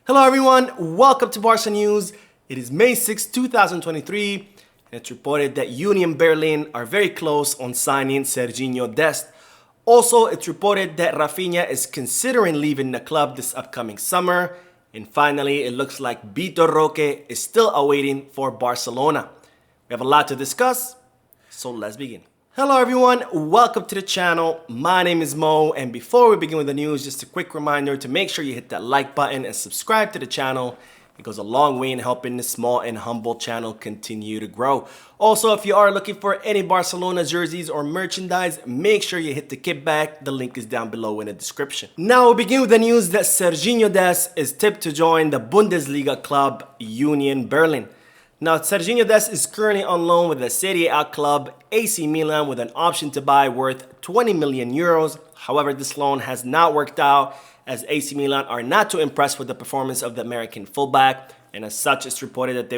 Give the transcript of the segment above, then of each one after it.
Hello everyone, welcome to Barca News. It is May 6, 2023, and it's reported that Union Berlin are very close on signing Sergiño Dest. Also, it's reported that Raphinha is considering leaving the club this upcoming summer. And finally, it looks like Vitor Roque is still awaiting for Barcelona. We have a lot to discuss, so let's begin. Hello everyone, welcome to the channel. My name is Mo, and before we begin with the news, just a quick reminder to make sure you hit that like button and subscribe to the channel. It goes a long way in helping this small and humble channel continue to grow. Also, if you are looking for any Barcelona jerseys or merchandise, make sure you hit the kickback. The link is down below in the description. Now we'll begin with the news that Sergiño Dest is tipped to join the Bundesliga club Union Berlin. Now, Sergiño Dest is currently on loan with the Serie A club AC Milan with an option to buy worth 20 million euros. However, this loan has not worked out as AC Milan are not too impressed with the performance of the American fullback, and as such, it's reported that they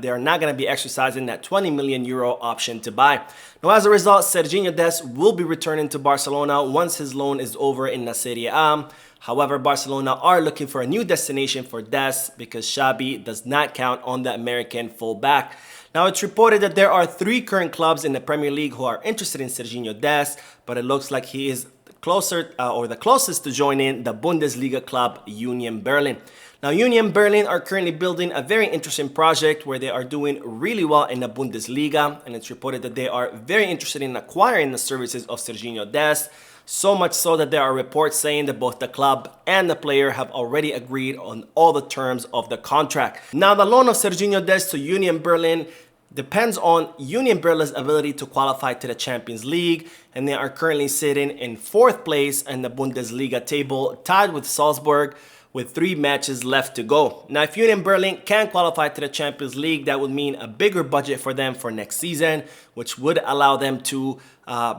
are not gonna be exercising that 20 million euro option to buy. Now, as a result, Sergiño Dest will be returning to Barcelona once his loan is over in the Serie A. However, Barcelona are looking for a new destination for Dest because Xavi does not count on the American fullback. Now, it's reported that there are 3 current clubs in the Premier League who are interested in Sergiño Dest, but it looks like he is the closest to joining the Bundesliga club Union Berlin. Now, Union Berlin are currently building a very interesting project where they are doing really well in the Bundesliga, and it's reported that they are very interested in acquiring the services of Sergiño Dest. So much so that there are reports saying that both the club and the player have already agreed on all the terms of the contract. Now, the loan of Sergiño Dest to Union Berlin depends on Union Berlin's ability to qualify to the Champions League, and they are currently sitting in 4th place in the Bundesliga table, tied with Salzburg, with 3 matches left to go. Now, if Union Berlin can qualify to the Champions League, that would mean a bigger budget for them for next season, which would allow them to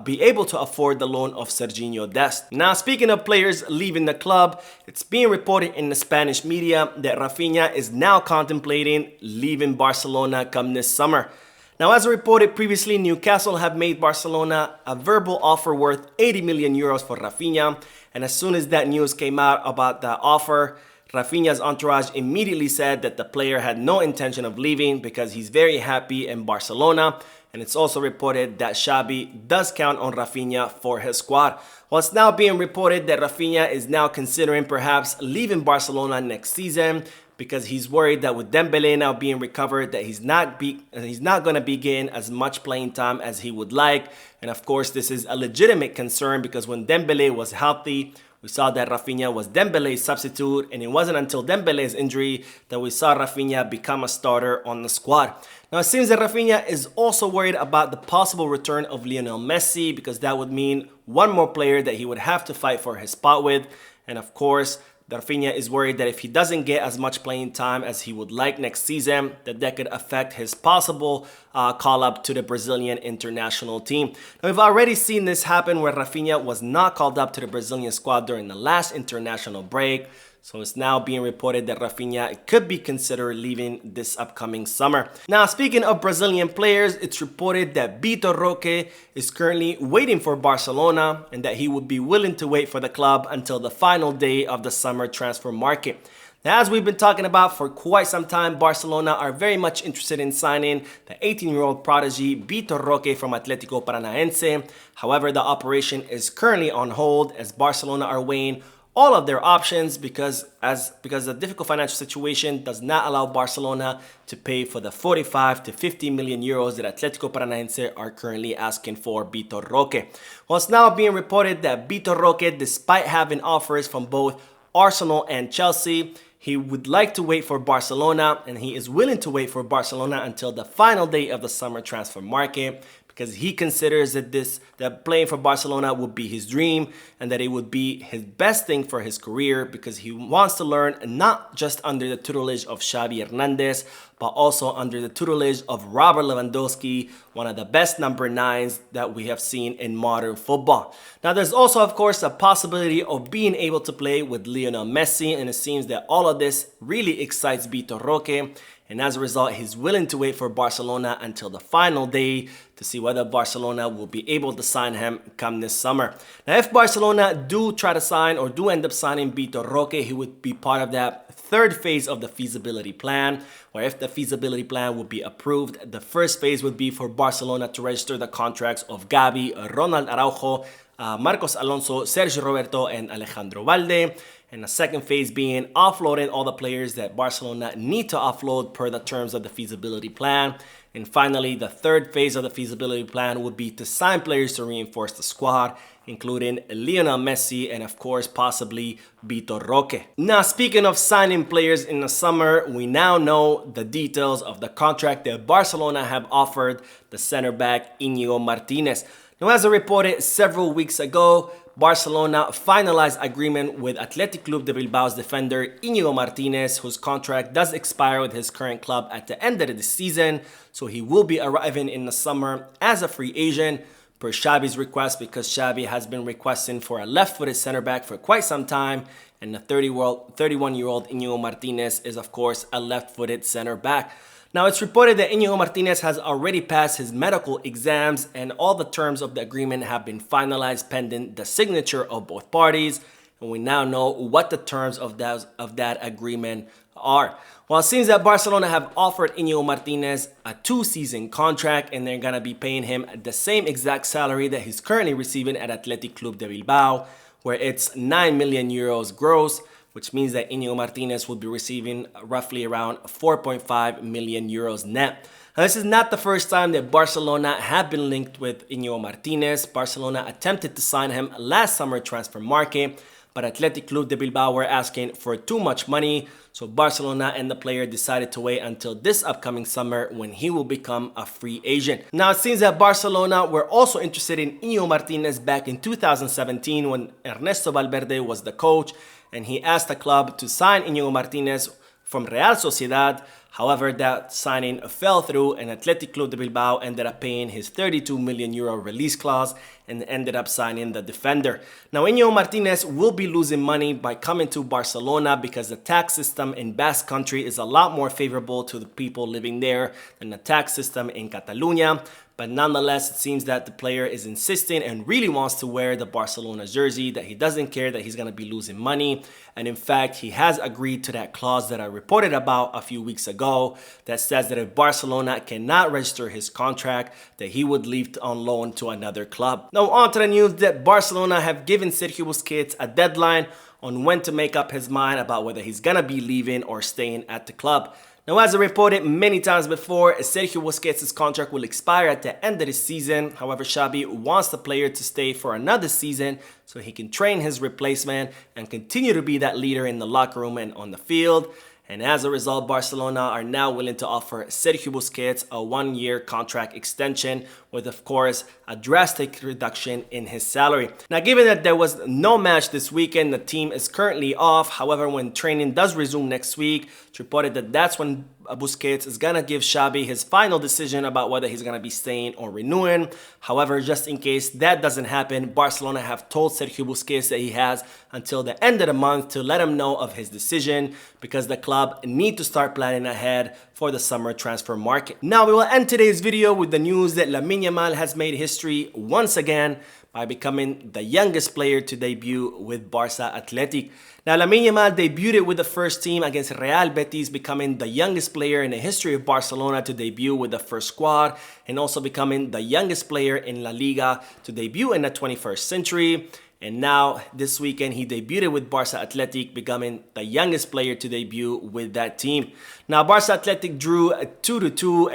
be able to afford the loan of Sergiño Dest. Now, speaking of players leaving the club, it's being reported in the Spanish media that Raphinha is now contemplating leaving Barcelona come this summer. Now, as reported previously, Newcastle have made Barcelona a verbal offer worth 80 million euros for Raphinha. And as soon as that news came out about the offer, Raphinha's entourage immediately said that the player had no intention of leaving because he's very happy in Barcelona. And it's also reported that Xavi does count on Raphinha for his squad. Well, it's now being reported that Raphinha is now considering perhaps leaving Barcelona next season because he's worried that with Dembele now being recovered, that he's not going to be getting as much playing time as he would like. And of course, this is a legitimate concern because when Dembele was healthy, we saw that Raphinha was Dembele's substitute, and it wasn't until Dembele's injury that we saw Raphinha become a starter on the squad. Now, it seems that Raphinha is also worried about the possible return of Lionel Messi because that would mean one more player that he would have to fight for his spot with. And of course, Raphinha is worried that if he doesn't get as much playing time as he would like next season, that could affect his possible call-up to the Brazilian international team. Now, we've already seen this happen where Raphinha was not called up to the Brazilian squad during the last international break. So it's now being reported that Raphinha could be considered leaving this upcoming summer. Now, speaking of Brazilian players, it's reported that Vitor Roque is currently waiting for Barcelona and that he would be willing to wait for the club until the final day of the summer transfer market. Now, as we've been talking about for quite some time, Barcelona are very much interested in signing the 18-year-old prodigy Vitor Roque from Atlético Paranaense. However, the operation is currently on hold as Barcelona are weighing all of their options because the difficult financial situation does not allow Barcelona to pay for the 45 to 50 million euros that Atlético Paranaense are currently asking for Vitor Roque. Well, it's now being reported that Vitor Roque, despite having offers from both Arsenal and Chelsea, he would like to wait for Barcelona, and he is willing to wait for Barcelona until the final day of the summer transfer market because he considers that playing for Barcelona would be his dream and that it would be his best thing for his career because he wants to learn not just under the tutelage of Xavi Hernandez, but also under the tutelage of Robert Lewandowski, one of the best number 9s that we have seen in modern football. Now, there's also, of course, a possibility of being able to play with Lionel Messi, and it seems that all of this really excites Vitor Roque. And as a result, he's willing to wait for Barcelona until the final day to see whether Barcelona will be able to sign him come this summer. Now, if Barcelona do try to sign or do end up signing Vitor Roque, he would be part of that third phase of the feasibility plan, where if the feasibility plan would be approved, the first phase would be for Barcelona to register the contracts of Gavi, Ronald Araujo, Marcos Alonso, Sergio Roberto, and Alejandro Valde. And the second phase being offloading all the players that Barcelona need to offload per the terms of the feasibility plan. And finally, the third phase of the feasibility plan would be to sign players to reinforce the squad, including Lionel Messi and, of course, possibly Vitor Roque. Now, speaking of signing players in the summer, we now know the details of the contract that Barcelona have offered the center back Inigo Martinez. Now, as I reported several weeks ago, Barcelona finalized agreement with Athletic Club de Bilbao's defender Inigo Martinez, whose contract does expire with his current club at the end of the season, so he will be arriving in the summer as a free agent per Xavi's request, because Xavi has been requesting for a left-footed center back for quite some time, and the 31-year-old Inigo Martinez is, of course, a left-footed center back. Now, it's reported that Inigo Martinez has already passed his medical exams, and all the terms of the agreement have been finalized pending the signature of both parties, and we now know what the terms of that agreement are. Well, it seems that Barcelona have offered Inigo Martinez a 2-season contract, and they're going to be paying him the same exact salary that he's currently receiving at Athletic Club de Bilbao, where it's 9 million euros gross, which means that Inigo Martinez will be receiving roughly around 4.5 million euros net. Now, this is not the first time that Barcelona have been linked with Inigo Martinez. Barcelona attempted to sign him last summer transfer market, but Athletic Club de Bilbao were asking for too much money, so Barcelona and the player decided to wait until this upcoming summer when he will become a free agent. Now, it seems that Barcelona were also interested in Inigo Martinez back in 2017 when Ernesto Valverde was the coach, and he asked the club to sign Inigo Martinez from Real Sociedad. However, that signing fell through, and Athletic Club de Bilbao ended up paying his 32 million euro release clause and ended up signing the defender. Now, Inigo Martinez will be losing money by coming to Barcelona because the tax system in Basque Country is a lot more favorable to the people living there than the tax system in Catalonia. But nonetheless, it seems that the player is insisting and really wants to wear the Barcelona jersey, that he doesn't care that he's going to be losing money. And in fact, he has agreed to that clause that I reported about a few weeks ago that says that if Barcelona cannot register his contract, that he would leave on loan to another club. Now, on to the news that Barcelona have given Sergio Busquets a deadline on when to make up his mind about whether he's going to be leaving or staying at the club. Now, as I reported many times before, Sergio Busquets' contract will expire at the end of the season. However, Xavi wants the player to stay for another season so he can train his replacement and continue to be that leader in the locker room and on the field. And as a result, Barcelona are now willing to offer Sergio Busquets a 1-year contract extension with, of course, a drastic reduction in his salary. Now, given that there was no match this weekend, the team is currently off. However, when training does resume next week, it's reported that that's when Busquets is going to give Xavi his final decision about whether he's going to be staying or renewing. However, just in case that doesn't happen, Barcelona have told Sergio Busquets that he has until the end of the month to let him know of his decision, because the club need to start planning ahead for the summer transfer market. Now, we will end today's video with the news that Lamine Yamal has made history once again by becoming the youngest player to debut with Barca Athletic. Now, Lamine Yamal debuted with the first team against Real Betis, becoming the youngest player in the history of Barcelona to debut with the first squad, and also becoming the youngest player in La Liga to debut in the 21st century. And now, this weekend, he debuted with Barca Athletic, becoming the youngest player to debut with that team. Now, Barca Athletic drew 2-2,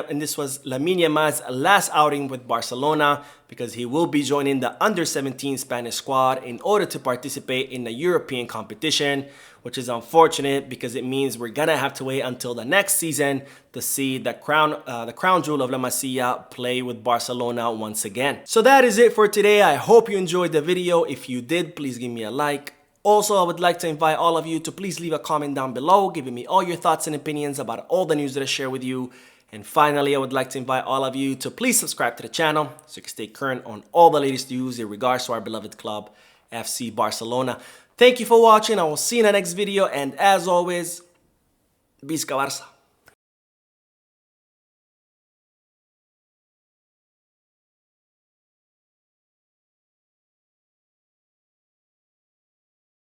and this was Lamine Yamal's last outing with Barcelona, because he will be joining the under-17 Spanish squad in order to participate in the European competition, which is unfortunate because it means we're gonna have to wait until the next season to see the crown jewel of La Masia play with Barcelona once again. So that is it for today. I hope you enjoyed the video. If you did, please give me a like, Also, I would like to invite all of you to please leave a comment down below, giving me all your thoughts and opinions about all the news that I share with you. And finally, I would like to invite all of you to please subscribe to the channel so you can stay current on all the latest news in regards to our beloved club, FC Barcelona. Thank you for watching. I will see you in the next video. And as always, Visca Barça.